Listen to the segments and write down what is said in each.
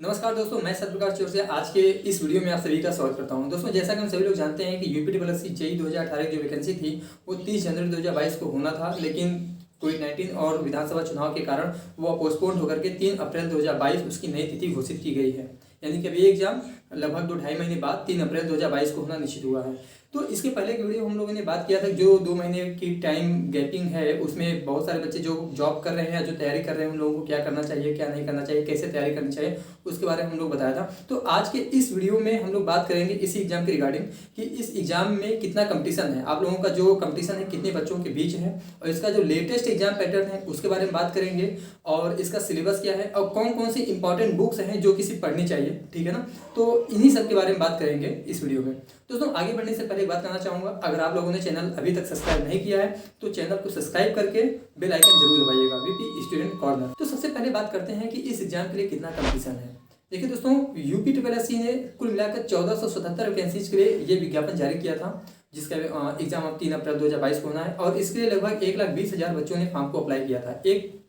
नमस्कार दोस्तों, मैं सत्यप्रकाश चौरसिया आज के इस वीडियो में आप सभी का स्वागत करता हूं। दोस्तों, जैसा कि हम सभी लोग जानते हैं कि यूपीटीपीएससी जेईई 2018 की जो वैकेंसी थी वो 30 जनवरी 2022 को होना था, लेकिन कोविड-19 और विधानसभा चुनाव के कारण वो पोस्टपोन होकर के 3 अप्रैल 2022 उसकी नई तिथि घोषित की गई है। यानी कि अभी एग्जाम लगभग 2-2.5 महीने बाद 3 अप्रैल 2022 को होना निश्चित हुआ है। तो इसके पहले की वीडियो हम लोगों ने बात किया था, जो 2 महीने की टाइम गैपिंग है उसमें बहुत सारे बच्चे जो जॉब कर रहे हैं, जो तैयारी कर रहे हैं, उन लोगों को क्या करना चाहिए, क्या नहीं करना चाहिए, कैसे तैयारी करनी चाहिए, उसके बारे में हम लोग बताया था। तो आज के इस वीडियो में हम लोग बात करेंगे इसी एग्जाम के रिगार्डिंग कि इस एग्जाम में कितना कंपटीशन है, आप लोगों का जो कंपटीशन है कितने बच्चों के बीच है, और इसका जो लेटेस्ट एग्जाम पैटर्न है उसके बारे में बात करेंगे, और इसका सिलेबस क्या है और कौन कौन सी इंपॉर्टेंट बुक्स हैं जो किसी पढ़नी चाहिए। ठीक है ना, तो इन्हीं सब के बारे में बात करेंगे इस वीडियो में। दोस्तों, आगे बढ़ने से पहले एक बात करना चाहूँगा, अगर आप लोगों ने चैनल अभी तक सब्सक्राइब नहीं किया है तो चैनल को सब्सक्राइब करके बेल आइकन जरूर दबाइएगा, वीपी स्टूडेंट कॉर्नर। तो सबसे पहले बात करते हैं कि इस एग्जाम के लिए कितना कंपटीशन है। देखिए दोस्तों, यूपीटीपीएससी ने कुल मिलाकर 1477 वैकेंसीज के लिए ये विज्ञापन जारी किया था, जिसका एग्जाम अब 3 अप्रैल 2022 को होना है, और इसके लिए लगभग 1,20,000 बच्चों ने फॉर्म को अप्लाई किया था। एक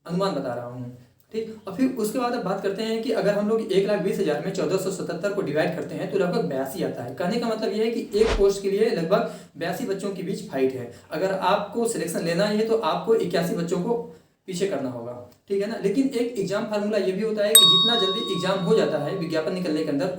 अनुमान बता रहा हूँ, ठीक। और फिर उसके बाद अब बात करते हैं कि अगर हम लोग 1,20,000 में 1477 को डिवाइड करते हैं तो लगभग 82 आता है। कहने का मतलब यह है कि एक पोस्ट के लिए लगभग 82 बच्चों के बीच फाइट है। अगर आपको सिलेक्शन लेना है तो आपको 81 बच्चों को पीछे करना होगा, ठीक है ना। लेकिन एक एग्जाम फार्मूला ये भी होता है कि जितना जल्दी एग्जाम हो जाता है विज्ञापन निकलने के अंदर,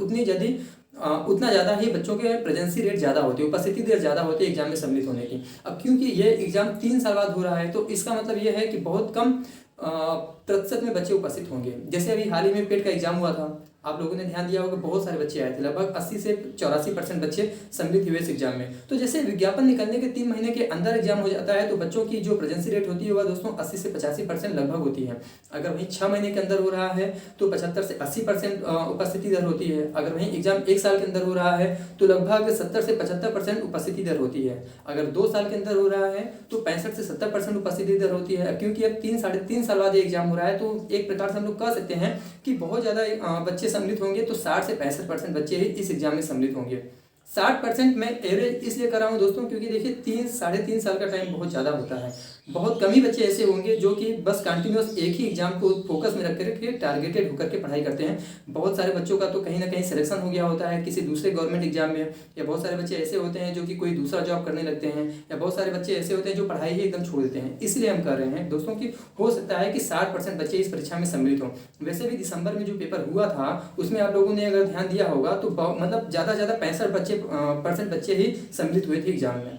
उतना ज़्यादा ही बच्चों के प्रेजेंसी रेट ज़्यादा होती है, उपस्थिति देर ज़्यादा होती है एग्जाम में सम्मिलित होने की। अब क्योंकि ये एग्जाम 3 साल बाद हो रहा है तो इसका मतलब ये है कि बहुत कम प्रतिशत में बच्चे उपस्थित होंगे। जैसे अभी हाल ही में पेट का एग्जाम हुआ था, आप लोगों ने ध्यान दिया होगा, बहुत सारे बच्चे आए थे, लगभग 80 से 84% बच्चे सम्मिलित हुए इस एग्जाम में। तो जैसे विज्ञापन निकलने के 3 महीने के अंदर एग्जाम हो जाता है तो बच्चों की जो प्रेजेंसी रेट होती है वह दोस्तों 80 से 85% लगभग होती है। अगर वहीं 6 महीने के अंदर हो रहा है तो 75 से 80% उपस्थिति दर होती है। अगर वहीं एग्जाम 1 साल के अंदर हो रहा है तो लगभग 70 से 75% उपस्थिति दर होती है। अगर 2 साल के अंदर हो रहा है तो 65 से 70% उपस्थिति दर होती है। क्योंकि अब 3-3.5 साल बाद एग्जाम हो रहा है तो एक प्रकार से हम लोग कह सकते हैं कि बहुत ज़्यादा बच्चे सम्मिलित होंगे, तो 60 से 65% बच्चे ही इस एग्जाम में सम्मिलित होंगे। 60% मैं एवरेज इसलिए कर रहा हूँ दोस्तों क्योंकि देखिए 3-3.5 साल का टाइम बहुत ज़्यादा होता है। बहुत कम ही बच्चे ऐसे होंगे जो कि बस कंटिन्यूस एक ही एग्जाम को फोकस में रख करके टारगेटेड होकर के पढ़ाई करते हैं। बहुत सारे बच्चों का तो कहीं ना कहीं सिलेक्शन हो गया होता है किसी दूसरे गवर्नमेंट एग्जाम में, या बहुत सारे बच्चे ऐसे होते हैं जो कि कोई दूसरा जॉब करने लगते हैं, या बहुत सारे बच्चे ऐसे होते हैं जो पढ़ाई ही एकदम छोड़ देते हैं। इसलिए हम कर रहे हैं दोस्तों कि हो सकता है कि 60% बच्चे इस परीक्षा में सम्मिलित हों। वैसे भी दिसंबर में जो पेपर हुआ था उसमें आप लोगों ने अगर ध्यान दिया होगा तो मतलब ज़्यादा 65% बच्चे ही सम्मिलित हुए थे एग्जाम में।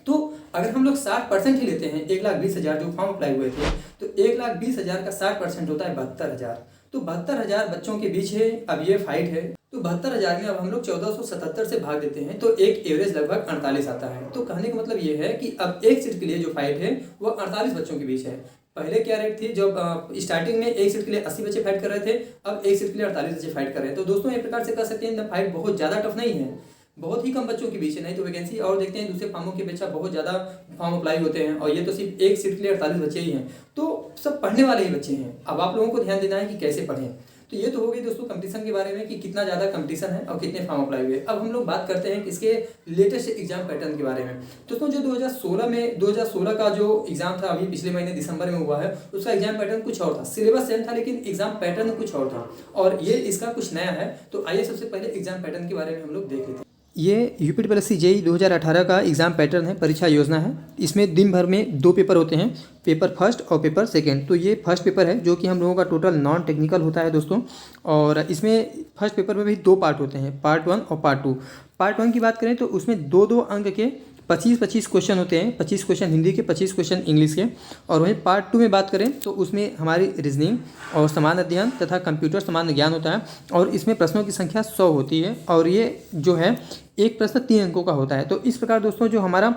तो अगर हम लोग 60% ही लेते हैं, 1,20,000 जो फॉर्म अप्लाई हुए थे, तो 1,20,000 का 60% होता है 72,000। तो 72,000 बच्चों के बीच है अब ये फाइट है। तो 72,000 में अब हम लोग 1477 से भाग देते हैं तो एक एवरेज लगभग 48 आता है। तो कहने का मतलब ये है कि अब एक सीट के लिए जो फाइट है वो 48 बच्चों के बीच है। पहले क्या रेट थी, जब स्टार्टिंग में एक सीट के लिए 80 बच्चे फाइट कर रहे थे, अब एक सीट के लिए 48 बच्चे फाइट कर रहे हैं। तो दोस्तों एक प्रकार से कह सकते हैं फाइट बहुत ज़्यादा टफ नहीं है, बहुत ही कम बच्चों के बीच है। नहीं तो वैकेंसी और देखते हैं दूसरे फॉर्मों की अपेक्षा बहुत ज़्यादा फॉर्म अप्लाई होते हैं, और ये तो सिर्फ एक सीट के लिए 48 बच्चे ही हैं। तो सब पढ़ने वाले ही बच्चे हैं। अब आप लोगों को ध्यान देना है कि कैसे पढ़ें। तो ये तो हो गई दोस्तों कंपटीशन के बारे में कि कितना ज़्यादा कंपटीशन है और कितने फॉर्म अप्लाई हुए। अब हम लोग बात करते हैं इसके लेटेस्ट एग्जाम पैटर्न के बारे में। दोस्तों जो 2016 का जो एग्जाम था अभी पिछले महीने दिसंबर में हुआ है, उसका एग्जाम पैटर्न कुछ और था, सिलेबस सेम था लेकिन एग्जाम पैटर्न कुछ और था, और ये इसका कुछ नया है। तो आइए सबसे पहले एग्जाम पैटर्न के बारे में हम लोग देख लेते हैं। ये यूपीटीपीएससी जेईई 2018 का एग्ज़ाम पैटर्न है, परीक्षा योजना है। इसमें दिन भर में 2 पेपर होते हैं, पेपर फर्स्ट और पेपर सेकंड। तो ये फर्स्ट पेपर है जो कि हम लोगों का टोटल नॉन टेक्निकल होता है दोस्तों, और इसमें फर्स्ट पेपर में भी 2 पार्ट होते हैं, पार्ट 1 और पार्ट 2। पार्ट 1 की बात करें तो उसमें 2-2 अंक के 25-25 क्वेश्चन होते हैं, 25 क्वेश्चन हिंदी के, 25 क्वेश्चन इंग्लिश के। और वहीं पार्ट 2 में बात करें तो उसमें हमारी रीजनिंग और समान अध्ययन तथा कंप्यूटर समान ज्ञान होता है, और इसमें प्रश्नों की संख्या 100 होती है, और ये जो है एक प्रश्न 3 अंकों का होता है। तो इस प्रकार दोस्तों जो हमारा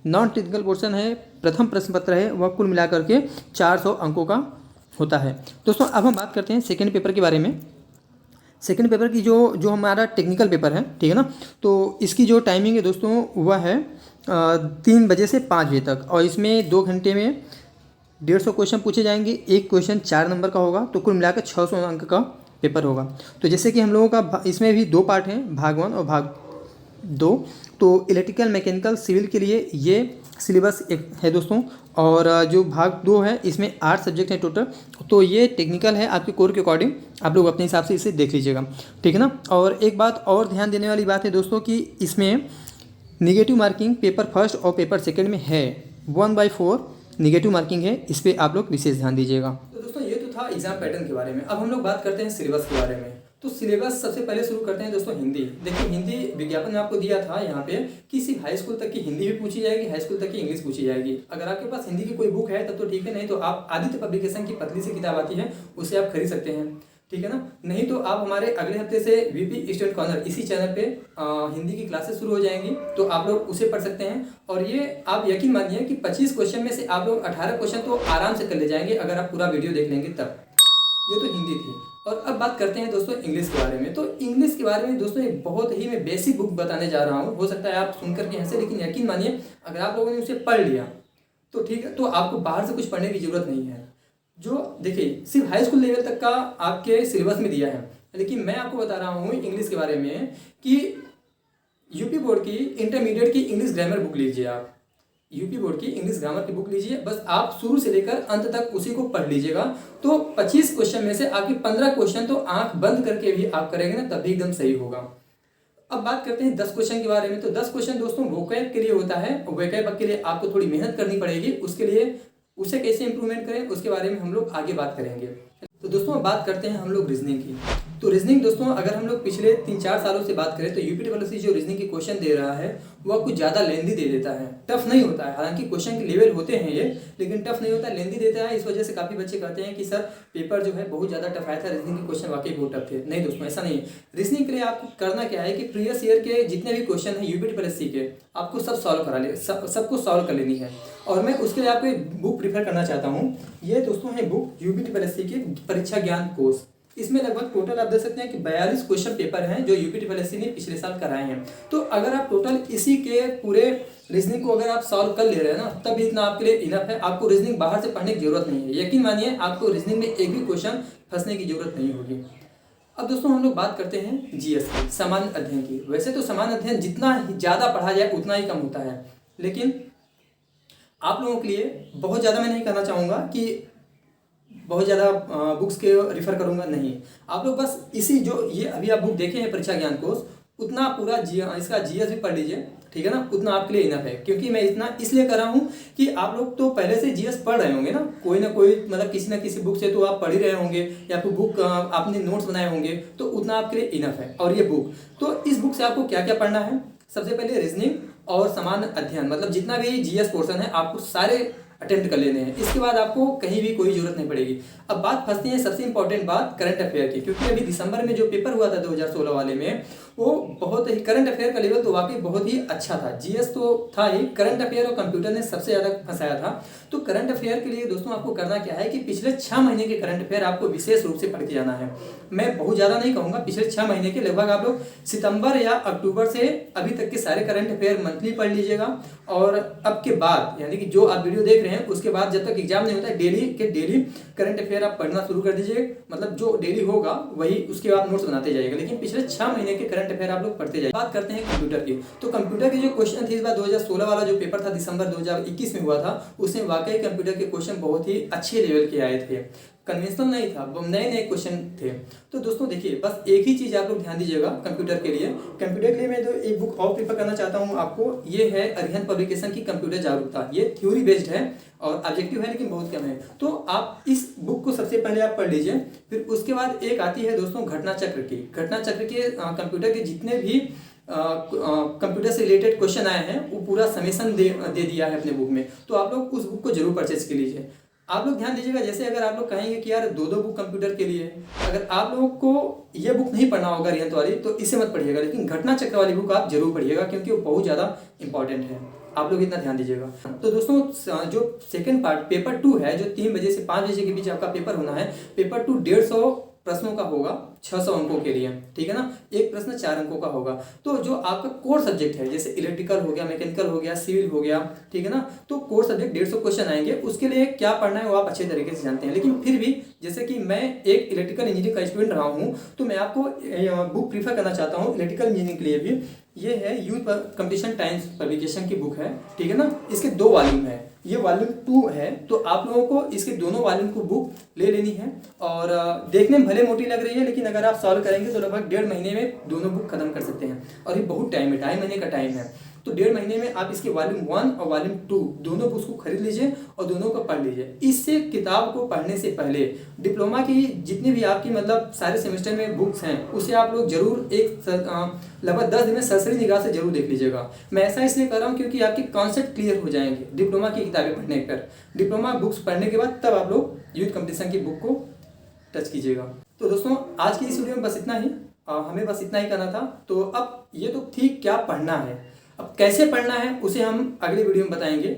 नॉन टेक्निकल पोर्शन है, प्रथम प्रश्न पत्र है, वह कुल मिलाकर के 400 अंकों का होता है। दोस्तों अब हम बात करते हैं सेकेंड पेपर के बारे में। सेकेंड पेपर की जो हमारा टेक्निकल पेपर है, ठीक है ना, तो इसकी जो टाइमिंग है दोस्तों वह है 3 बजे से 5 बजे तक, और इसमें 2 घंटे में 150 क्वेश्चन पूछे जाएंगे। एक क्वेश्चन 4 नंबर का होगा, तो कुल मिलाकर 600 अंक का पेपर होगा। तो जैसे कि हम लोगों का इसमें भी 2 पार्ट हैं, भाग 1 और भाग 2। तो इलेक्ट्रिकल, मैकेनिकल, सिविल के लिए ये सिलेबस एक है दोस्तों, और जो भाग 2 है इसमें 8 सब्जेक्ट हैं टोटल। तो ये टेक्निकल है, आपके कोर के अकॉर्डिंग आप लोग अपने हिसाब से इसे देख लीजिएगा, ठीक है ना। और एक बात और ध्यान देने वाली बात है दोस्तों कि इसमें निगेटिव मार्किंग पेपर फर्स्ट और पेपर सेकंड में है, 1/4 निगेटिव मार्किंग है, इस पर आप लोग विशेष ध्यान दीजिएगा। तो दोस्तों ये तो था एग्जाम पैटर्न के बारे में। अब हम लोग बात करते हैं सिलेबस के बारे में। तो सिलेबस सबसे पहले शुरू करते हैं दोस्तों हिंदी। देखिए हिंदी विज्ञापन में आपको दिया था यहाँ पे कि सिर्फ हाई स्कूल तक की हिंदी भी पूछी जाएगी, हाई स्कूल तक की इंग्लिश पूछी जाएगी। अगर आपके पास हिंदी की कोई बुक है तब तो ठीक है, नहीं तो आप आदित्य पब्लिकेशन की पतली सी किताब आती है उसे आप खरीद सकते हैं, ठीक है ना। नहीं तो आप हमारे अगले हफ्ते से वीपी स्टूडेंट कॉर्नर इसी चैनल पे हिंदी की क्लासेस शुरू हो जाएंगी, तो आप लोग उसे पढ़ सकते हैं। और ये आप यकीन मानिए कि 25 क्वेश्चन में से आप लोग 18 क्वेश्चन तो आराम से कर ले जाएंगे अगर आप पूरा वीडियो देख लेंगे तब। ये तो हिंदी थी। और अब बात करते हैं दोस्तों इंग्लिश के बारे में। तो इंग्लिश के बारे में दोस्तों एक बहुत ही मैं बेसिक बुक बताने जा रहा हूँ। हो सकता है आप सुनकर के हंसे, लेकिन यकीन मानिए अगर आप लोगों ने उसे पढ़ लिया तो ठीक है, तो आपको बाहर से कुछ पढ़ने की जरूरत नहीं है। जो देखिए सिर्फ हाई स्कूल लेवल तक का आपके सिलेबस में दिया है, लेकिन मैं आपको बता रहा हूँ इंग्लिश के बारे में कि यूपी बोर्ड की इंटरमीडिएट की इंग्लिश ग्रामर बुक लीजिए। आप यूपी बोर्ड की इंग्लिश ग्रामर की बुक लीजिए, बस आप शुरू से लेकर अंत तक उसी को पढ़ लीजिएगा। तो 25 क्वेश्चन में से आपके 15 क्वेश्चन तो आंख बंद करके भी आप करेंगे ना तब भी एकदम सही होगा। अब बात करते हैं 10 क्वेश्चन के बारे में। तो 10 क्वेश्चन दोस्तों वोकैब के लिए होता है, और वोकैब के लिए आपको थोड़ी मेहनत करनी पड़ेगी। उसके लिए उसे कैसे इंप्रूवमेंट करें उसके बारे में हम लोग आगे बात करेंगे। तो दोस्तों अब बात करते हैं हम लोग रीजनिंग की। तो रीजनिंग दोस्तों अगर हम लोग पिछले 3-4 सालों से बात करें तो यूपी जो रीजनिंग की क्वेश्चन दे रहा है वह कुछ ज़्यादा लेंदी दे देता है, टफ नहीं होता है। हालांकि क्वेश्चन के लेवल होते हैं ये, लेकिन टफ नहीं होता, लेंदी देता है। इस वजह से काफ़ी बच्चे कहते हैं कि सर पेपर जो है बहुत ज़्यादा टफ आया था, रीजनिंग के क्वेश्चन वाकई बहुत टफ थे। नहीं दोस्तों ऐसा नहीं है। रीजनिंग के लिए आपको करना क्या है कि प्रीवियस ईयर के जितने भी क्वेश्चन हैं यूपी के आपको सब सॉल्व करा ले, सबको सॉल्व कर लेनी है। और मैं उसके लिए आपको एक बुक प्रीफर करना चाहता हूँ। ये दोस्तों है बुक यूपी की परीक्षा ज्ञान कोर्स। इसमें लगभग टोटल आप देख सकते हैं कि 42 क्वेश्चन पेपर हैं जो यूपी ने पिछले साल कराए हैं। तो अगर आप टोटल इसी के पूरे रीजनिंग को अगर आप सॉल्व कर ले रहे हैं ना तब इतना आपके लिए इनफ है। आपको रीजनिंग बाहर से पढ़ने की जरूरत नहीं है। यकीन मानिए आपको रीजनिंग में एक भी क्वेश्चन फंसने की जरूरत नहीं होगी। अब दोस्तों हम लोग बात करते हैं जीएस की, सामान्य अध्ययन की। वैसे तो सामान्य अध्ययन जितना ज़्यादा पढ़ा जाए उतना ही कम होता है, लेकिन आप लोगों के लिए बहुत ज़्यादा मैं नहीं कहना चाहूँगा कि बहुत ज़्यादा बुक्स के रिफ़र करूँगा, नहीं। आप लोग बस इसी जो ये अभी आप बुक देखे हैं परीक्षा ज्ञान कोर्स, उतना पूरा इसका जीएस भी पढ़ लीजिए, ठीक है ना। उतना आपके लिए इनफ है। क्योंकि मैं इतना इसलिए कर रहा हूँ कि आप लोग तो पहले से जीएस पढ़ रहे होंगे ना कोई मतलब किसी ना किसी बुक से तो आप पढ़ ही रहे होंगे, या फिर बुक आपने नोट्स बनाए होंगे, तो उतना आपके लिए इनफ है। और ये बुक, तो इस बुक से आपको क्या क्या पढ़ना है, सबसे पहले रीजनिंग और सामान्य अध्ययन, मतलब जितना भी जीएस पोर्शन है आपको सारे अटेम्प्ट कर लेने हैं। इसके बाद आपको कहीं भी कोई जरूरत नहीं पड़ेगी। अब बात फंसती है सबसे इंपॉर्टेंट बात करंट अफेयर की, क्योंकि अभी दिसंबर में जो पेपर हुआ था 2016 वाले में, वो बहुत ही करंट अफेयर का लेवल तो वाकई बहुत ही अच्छा था। जीएस तो था ही, करंट अफेयर और कंप्यूटर ने सबसे ज़्यादा फंसाया था। तो करंट अफेयर के लिए दोस्तों आपको करना क्या है कि पिछले 6 महीने के करंट अफेयर आपको विशेष रूप से पढ़ के जाना है। मैं बहुत ज़्यादा नहीं कहूँगा, पिछले 6 महीने के लगभग आप लोग सितंबर या अक्टूबर से अभी तक के सारे करंट अफेयर मंथली पढ़ लीजिएगा। और अब के बाद यानी कि जो आप वीडियो देख रहे हैं उसके बाद जब तक एग्जाम नहीं होता है डेली करंट अफेयर आप पढ़ना शुरू कर दीजिए। मतलब जो डेली होगा वही उसके बाद नोट्स बनाते जाइएगा, लेकिन पिछले 6 महीने के करंट अफेयर आप लोग पढ़ते जाइए। बात करते हैं कंप्यूटर की। तो कंप्यूटर के जो क्वेश्चन थे इस बार 2016 वाला जो पेपर था दिसंबर 2021 में हुआ था, उसमें वाकई कंप्यूटर के क्वेश्चन बहुत ही अच्छे लेवल के आए थे। कन्वेंशनल नहीं था, नए नए क्वेश्चन थे। तो दोस्तों देखिए बस एक ही चीज़ आप लोग ध्यान दीजिएगा कंप्यूटर के लिए। कंप्यूटर के लिए मैं तो एक बुक और प्रीफर करना चाहता हूँ आपको, ये है अरिहंत पब्लिकेशन की कंप्यूटर जागरूकता। ये थ्योरी बेस्ड है और ऑब्जेक्टिव है लेकिन बहुत कम है। तो आप इस बुक को सबसे पहले आप पढ़ लीजिए। फिर उसके बाद एक आती है दोस्तों घटना चक्र की। घटना चक्र के कंप्यूटर के जितने भी कंप्यूटर से रिलेटेड क्वेश्चन आए हैं वो पूरा समेसन दे दिया है अपने बुक में। तो आप लोग उस बुक को जरूर परचेज कर लीजिए। आप लोग ध्यान दीजिएगा, जैसे अगर आप लोग कहेंगे कि यार 2 बुक कंप्यूटर के लिए, अगर आप लोगों को ये बुक नहीं पढ़ना होगा अरिहंत वाली तो इसे मत पढ़िएगा, लेकिन घटना चक्र वाली बुक आप जरूर पढ़िएगा क्योंकि वो बहुत ज़्यादा इंपॉर्टेंट है। आप लोग इतना ध्यान दीजिएगा। तो दोस्तों जो सेकंड पार्ट पेपर 2 है, जो 3 बजे से 5 बजे के बीच आपका पेपर होना है, पेपर 2 150 प्रश्नों का होगा 600 अंकों के लिए, ठीक है ना। एक प्रश्न 4 अंकों का होगा। तो जो आपका कोर सब्जेक्ट है, जैसे इलेक्ट्रिकल हो गया, मैकेनिकल हो गया, सिविल हो गया, ठीक है ना, तो कोर सब्जेक्ट 150 क्वेश्चन आएंगे। उसके लिए क्या पढ़ना है वो आप अच्छे तरीके से जानते हैं। लेकिन फिर भी जैसे कि मैं एक इलेक्ट्रिकल इंजीनियरिंग का स्टूडेंट रहा हूँ, तो मैं आपको बुक प्रीफर करना चाहता हूँ इलेक्ट्रिकल इंजीनियरिंग के लिए भी। ये है यूथ कंपटीशन टाइम्स पब्लिकेशन की बुक है, ठीक है ना। इसके 2 वॉल्यूम है, ये वॉल्यूम 2 है। तो आप लोगों को इसके दोनों वॉल्यूम को बुक ले लेनी है। और देखने में भले मोटी लग रही है, लेकिन अगर आप सॉल्व करेंगे तो लगभग 1.5 महीने में दोनों बुक खत्म कर सकते हैं। और ये बहुत टाइम है, 2.5 महीने का टाइम है। तो 1.5 महीने में आप इसके वॉल्यूम 1 और वॉल्यूम 2 दोनों बुक्स को खरीद लीजिए और दोनों को पढ़ लीजिए। इससे किताब को पढ़ने से पहले डिप्लोमा की जितनी भी आपकी मतलब सारे सेमेस्टर में बुक्स हैं, उसे आप लोग जरूर लगभग 10 दिन में सरसरी निगाह से जरूर देख लीजिएगा। मैं ऐसा इसलिए कर रहा हूँ क्योंकि आपके कॉन्सेप्ट क्लियर हो जाएंगे डिप्लोमा की किताबें पढ़ने पर। डिप्लोमा बुक्स पढ़ने के बाद तब आप लोग यूथ कंपटीशन की बुक को टच कीजिएगा। तो दोस्तों आज की इस वीडियो में बस इतना ही, हमें बस इतना ही करना था। तो अब ये तो ठीक क्या पढ़ना है, अब कैसे पढ़ना है उसे हम अगले वीडियो में बताएंगे।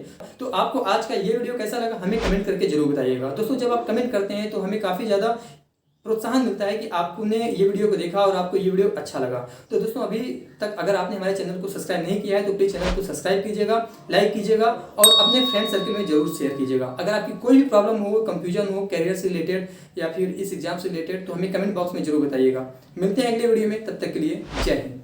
तो आपको आज का ये वीडियो कैसा लगा हमें कमेंट करके जरूर बताइएगा। दोस्तों जब आप कमेंट करते हैं तो हमें काफ़ी ज़्यादा प्रोत्साहन मिलता है कि आपने ये वीडियो को देखा और आपको ये वीडियो अच्छा लगा। तो दोस्तों अभी तक अगर आपने हमारे चैनल को सब्सक्राइब नहीं किया है तो प्लीज़ चैनल को सब्सक्राइब कीजिएगा, लाइक कीजिएगा और अपने फ्रेंड सर्कल में जरूर शेयर कीजिएगा। अगर आपकी कोई भी प्रॉब्लम हो, कंफ्यूजन हो कैरियर से रिलेटेड या फिर इस एग्जाम से रिलेटेड, तो हमें कमेंट बॉक्स में जरूर बताइएगा। मिलते हैं अगले वीडियो में, तब तक के लिए जय हिंद।